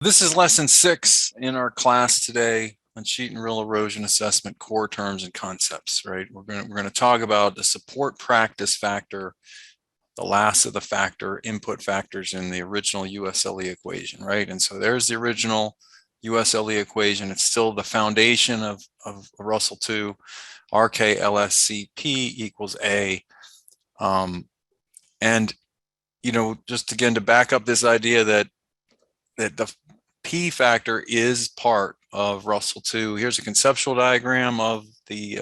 This is lesson 6 in our class today on sheet and rill erosion assessment core terms and concepts, right? We're going to talk about the support practice factor, the last of the factor input factors in the original USLE equation, right? And so there's the original USLE equation. It's still the foundation of RUSLE2, RKLSCP equals A. And, you know, just again, to back up this idea that the P factor is part of RUSLE2. Here's a conceptual diagram of the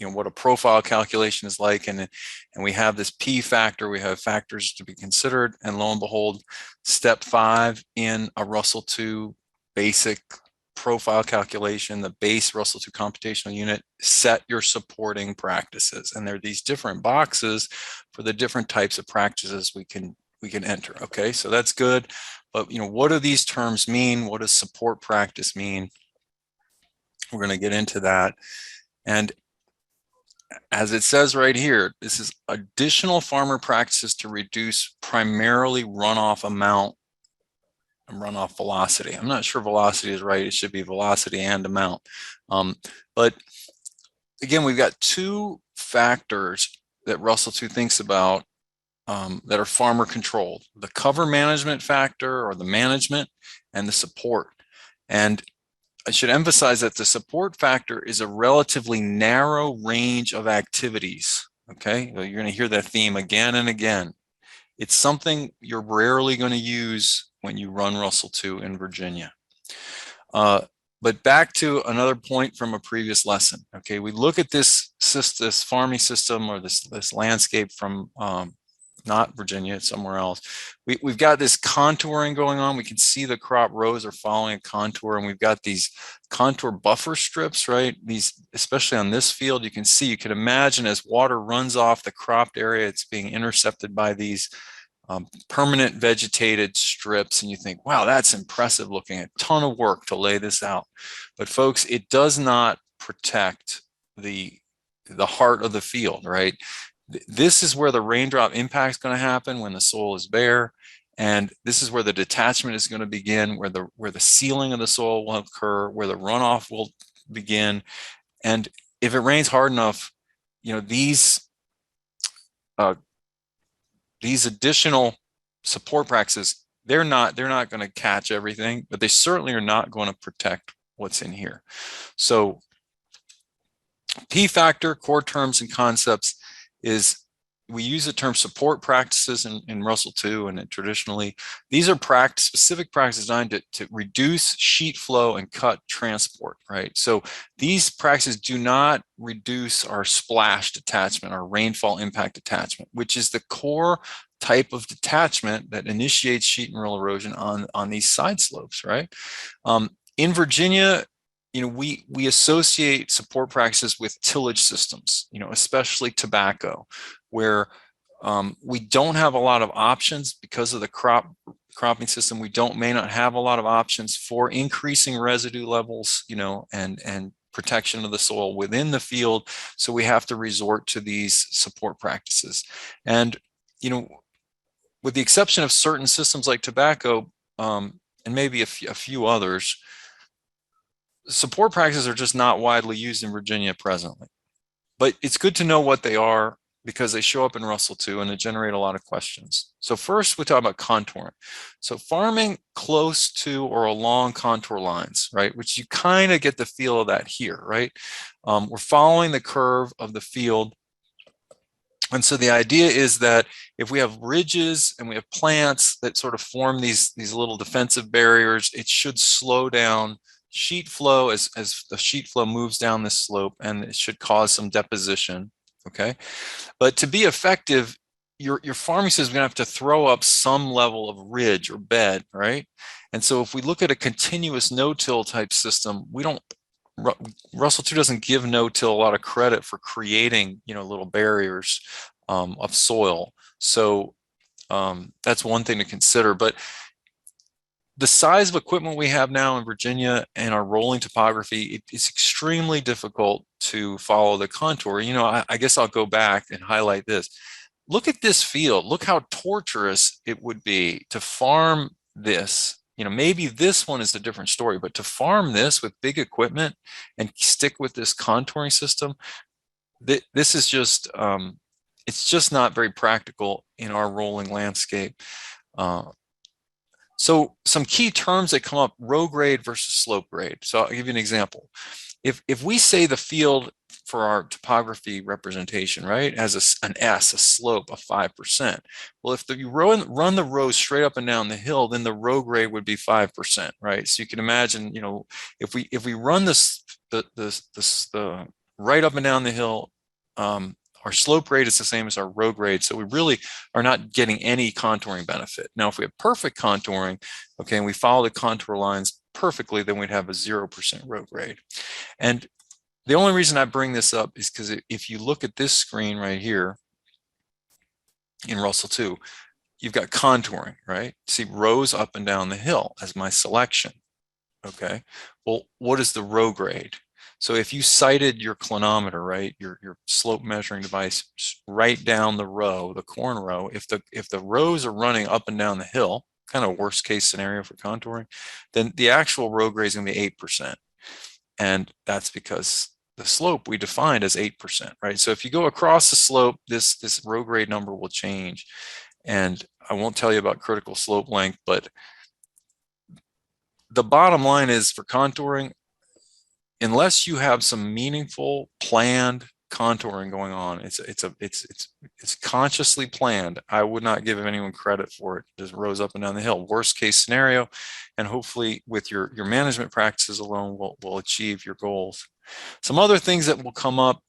what a profile calculation is like, and we have this P factor. We have factors to be considered, and lo and behold, step 5 in a RUSLE2 basic profile calculation, the base RUSLE2 computational unit, set your supporting practices, and there are these different boxes for the different types of practices we can enter. Okay, so that's good. But what do these terms mean? What does support practice mean? We're going to get into that. And as it says right here, this is additional farmer practices to reduce primarily runoff amount and runoff velocity. I'm not sure velocity is right. It should be velocity and amount. But again, we've got two factors that RUSLE2 thinks about that are farmer controlled: the cover management factor, or the management, and the support. And I should emphasize that the support factor is a relatively narrow range of activities. Okay, you're going to hear that theme again and again. It's something you're rarely going to use when you run RUSLE2 in Virginia. But back to another point from a previous lesson. Okay, we look at this farming system, or this landscape from not Virginia, it's somewhere else. We've got this contouring going on. We can see the crop rows are following a contour, and we've got these contour buffer strips, right? These, especially on this field, you can imagine as water runs off the cropped area, it's being intercepted by these permanent vegetated strips, and you think, wow, that's impressive looking. A ton of work to lay this out. But folks, it does not protect the heart of the field, right? This is where the raindrop impact is going to happen when the soil is bare, and this is where the detachment is going to begin, where the sealing of the soil will occur, where the runoff will begin. And if it rains hard enough, these additional support practices, they're not going to catch everything, but they certainly are not going to protect what's in here. So P factor, core terms and concepts, is we use the term support practices in RUSLE2, and traditionally these are specific practices designed to reduce sheet flow and cut transport, right? So these practices do not reduce our splash detachment, our rainfall impact detachment, which is the core type of detachment that initiates sheet and rill erosion on these side slopes, right? In Virginia, we associate support practices with tillage systems, especially tobacco, where we don't have a lot of options because of the cropping system. We may not have a lot of options for increasing residue levels, and protection of the soil within the field. So we have to resort to these support practices. And, with the exception of certain systems like tobacco, and maybe a few others, support practices are just not widely used in Virginia presently. But it's good to know what they are, because they show up in RUSLE2 and they generate a lot of questions. So first, we talk about contouring. So farming close to or along contour lines, right? Which you kind of get the feel of that here, right? We're following the curve of the field. And so the idea is that if we have ridges and we have plants that sort of form these little defensive barriers, it should slow down sheet flow as the sheet flow moves down this slope, and it should cause some deposition. Okay, but to be effective, your farming system is going to have to throw up some level of ridge or bed, right? And so if we look at a continuous no-till type system, RUSLE2 doesn't give no-till a lot of credit for creating, little barriers of soil. So that's one thing to consider. But the size of equipment we have now in Virginia and our rolling topography, it's extremely difficult to follow the contour. I guess I'll go back and highlight this. Look at this field. Look how torturous it would be to farm this maybe this one is a different story, but to farm this with big equipment and stick with this contouring system, this is just, it's just not very practical in our rolling landscape. So some key terms that come up: row grade versus slope grade. So I'll give you an example. If we say the field for our topography representation, right, has an S, a slope of 5%. Well, if you run the rows straight up and down the hill, then the row grade would be 5%, right? So you can imagine, if we run the right up and down the hill, our slope grade is the same as our row grade, so we really are not getting any contouring benefit. Now, if we have perfect contouring, okay, and we follow the contour lines perfectly, then we'd have a 0% row grade. And the only reason I bring this up is because if you look at this screen right here in RUSLE2, you've got contouring, right? See rows up and down the hill as my selection, okay? Well, what is the row grade? So if you sighted your clinometer, right, your slope measuring device right down the row, the corn row, if the rows are running up and down the hill, kind of worst case scenario for contouring, then the actual row grade is going to be 8%. And that's because the slope we defined as 8%, right? So if you go across the slope, this row grade number will change. And I won't tell you about critical slope length, but the bottom line is, for contouring, unless you have some meaningful planned contouring going on, it's consciously planned, I would not give anyone credit for it. Just rows up and down the hill, worst case scenario, and hopefully with your management practices alone will achieve your goals. Some other things that will come up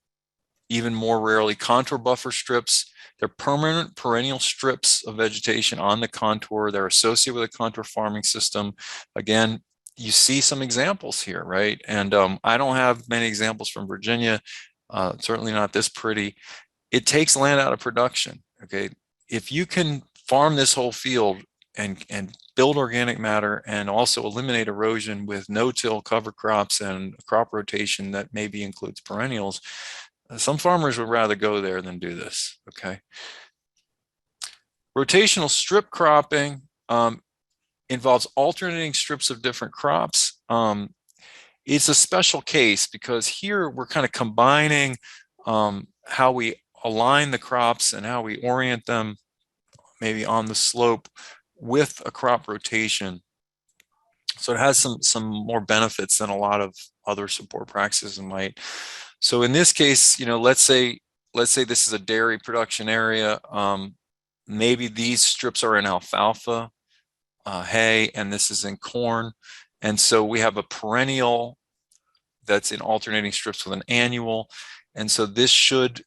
even more rarely: contour buffer strips. They're permanent perennial strips of vegetation on the contour. They're associated with a contour farming system. Again, you see some examples here, right? And I don't have many examples from Virginia, certainly not this pretty. It takes land out of production, okay? If you can farm this whole field and build organic matter and also eliminate erosion with no-till cover crops and crop rotation that maybe includes perennials, some farmers would rather go there than do this, okay? Rotational strip cropping involves alternating strips of different crops. It's a special case because here we're kind of combining how we align the crops and how we orient them maybe on the slope with a crop rotation. So it has some more benefits than a lot of other support practices might. So in this case, let's say this is a dairy production area. Maybe these strips are in alfalfa, hay, and this is in corn. And so we have a perennial that's in alternating strips with an annual. And so this should,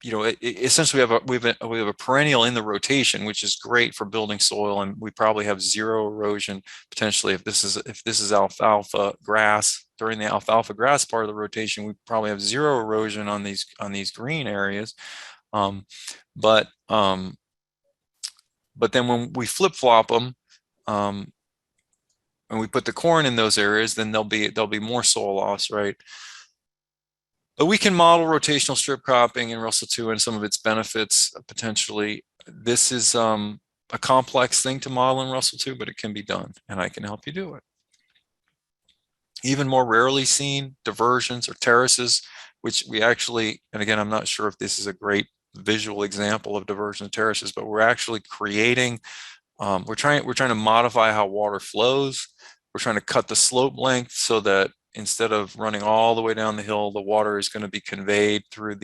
essentially we have a perennial in the rotation, which is great for building soil, and we probably have zero erosion potentially if this is alfalfa grass. During the alfalfa grass part of the rotation, we probably have zero erosion on these green areas. But then when we flip-flop them and we put the corn in those areas, then there'll be more soil loss, right? But we can model rotational strip cropping in RUSLE2 and some of its benefits potentially. This is a complex thing to model in RUSLE2, but it can be done, and I can help you do it. Even more rarely seen, diversions or terraces, which we actually, and again, I'm not sure if this is a great visual example of diversion and terraces, but we're actually creating, we're trying to modify how water flows. We're trying to cut the slope length so that instead of running all the way down the hill, the water is going to be conveyed through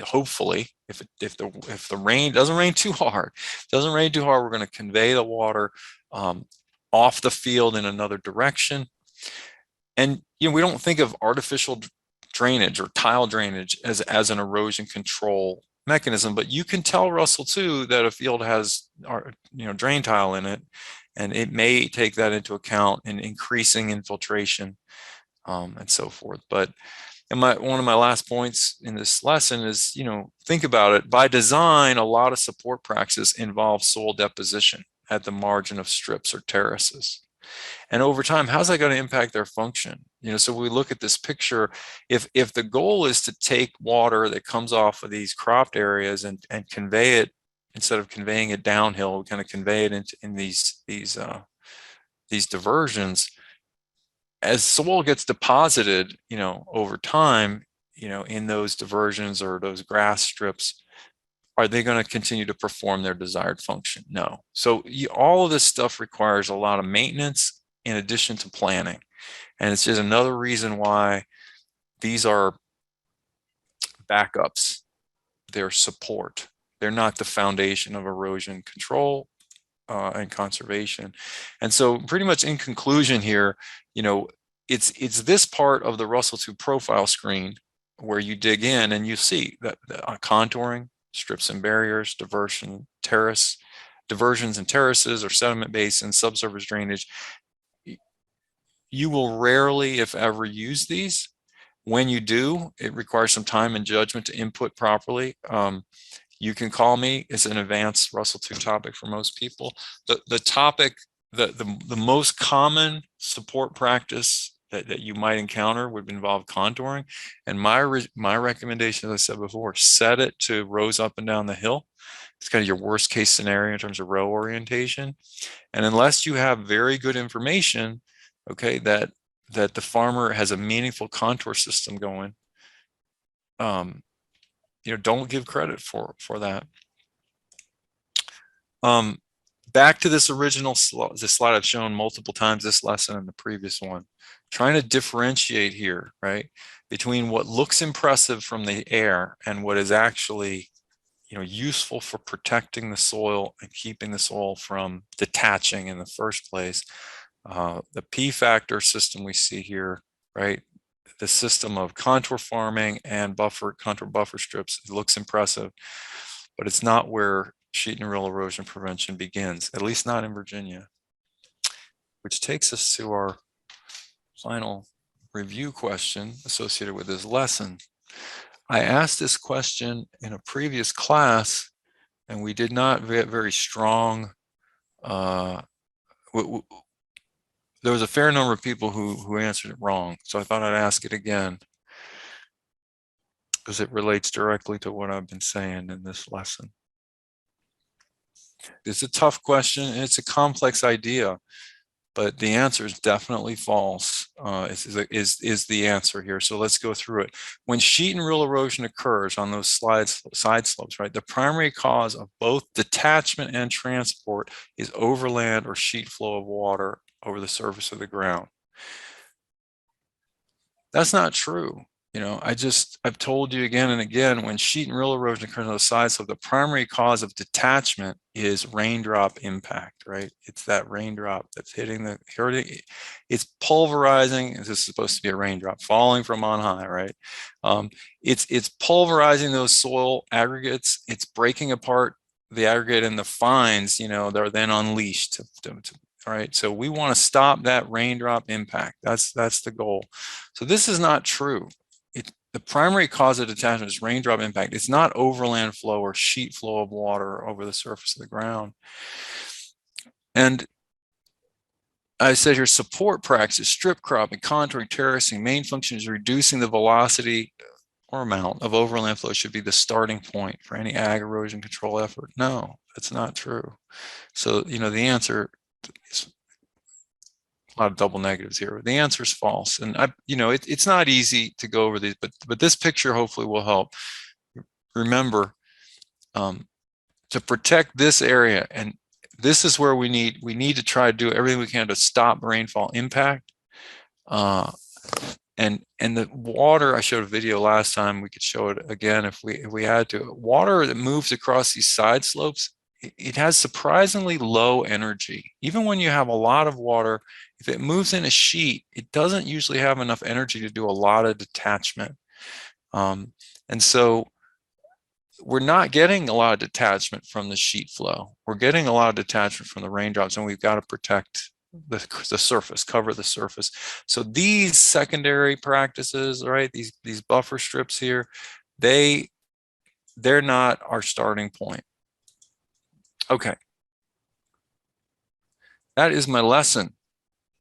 hopefully, if the rain doesn't rain too hard, we're going to convey the water off the field in another direction. And we don't think of artificial drainage or tile drainage as an erosion control mechanism, but you can tell RUSLE2 that a field has drain tile in it, and it may take that into account in increasing infiltration and so forth. But one of my last points in this lesson is, think about it. By design, a lot of support practices involve soil deposition at the margin of strips or terraces. And over time, how's that going to impact their function? So we look at this picture. If the goal is to take water that comes off of these cropped areas and convey it, instead of conveying it downhill, we kind of convey it in these these diversions, as soil gets deposited, over time, in those diversions or those grass strips, are they going to continue to perform their desired function? No. So all of this stuff requires a lot of maintenance in addition to planning. And it's just another reason why these are backups. They're support. They're not the foundation of erosion control and conservation. And so pretty much in conclusion here, it's this part of the RUSLE2 profile screen where you dig in and you see that contouring, strips and barriers, diversions and terraces or sediment basins, subsurface drainage. You will rarely, if ever, use these. When you do, it requires some time and judgment to input properly. You can call me. It's an advanced RUSLE2 topic for most people. The topic, the most common support practice that you might encounter would involve contouring. And my recommendation, as I said before, set it to rows up and down the hill. It's kind of your worst case scenario in terms of row orientation. And unless you have very good information, okay, that the farmer has a meaningful contour system going, don't give credit for that. Back to this original this slide I've shown multiple times this lesson and the previous one, trying to differentiate here, right, between what looks impressive from the air and what is actually, useful for protecting the soil and keeping the soil from detaching in the first place. The P factor system we see here, right, the system of contour farming and contour buffer strips, it looks impressive, but it's not where sheet and rill erosion prevention begins, at least not in Virginia. Which takes us to our final review question associated with this lesson. I asked this question in a previous class, and we did not get very strong. There was a fair number of people who answered it wrong, so I thought I'd ask it again because it relates directly to what I've been saying in this lesson. It's a tough question, and it's a complex idea, but the answer is definitely false, is the answer here. So let's go through it. When sheet and rill erosion occurs on those side slopes, right, the primary cause of both detachment and transport is overland or sheet flow of water over the surface of the ground. That's not true. I've told you again and again, when sheet and rill erosion occurs on the side slope, the primary cause of detachment is raindrop impact, right? It's that raindrop that's hitting it's pulverizing. This is supposed to be a raindrop falling from on high, right? It's pulverizing those soil aggregates. It's breaking apart the aggregate, and the fines, they're then unleashed all right, so we want to stop that raindrop impact. That's the goal. So this is not true. The primary cause of detachment is raindrop impact. It's not overland flow or sheet flow of water over the surface of the ground. And I said here, support practice, strip cropping, contouring, terracing, main function is reducing the velocity or amount of overland flow should be the starting point for any ag erosion control effort. No, that's not true. So, the answer is a lot of double negatives here. The answer is false. And it's not easy to go over these, but this picture hopefully will help. Remember, to protect this area, and this is where we need to try to do everything we can to stop rainfall impact. And the water, I showed a video last time, we could show it again if we had to. Water that moves across these side slopes, it has surprisingly low energy. Even when you have a lot of water, if it moves in a sheet, it doesn't usually have enough energy to do a lot of detachment. And so we're not getting a lot of detachment from the sheet flow. We're getting a lot of detachment from the raindrops, and we've got to protect the surface, cover the surface. So these secondary practices, right, these buffer strips here, they're not our starting point. Okay. That is my lesson.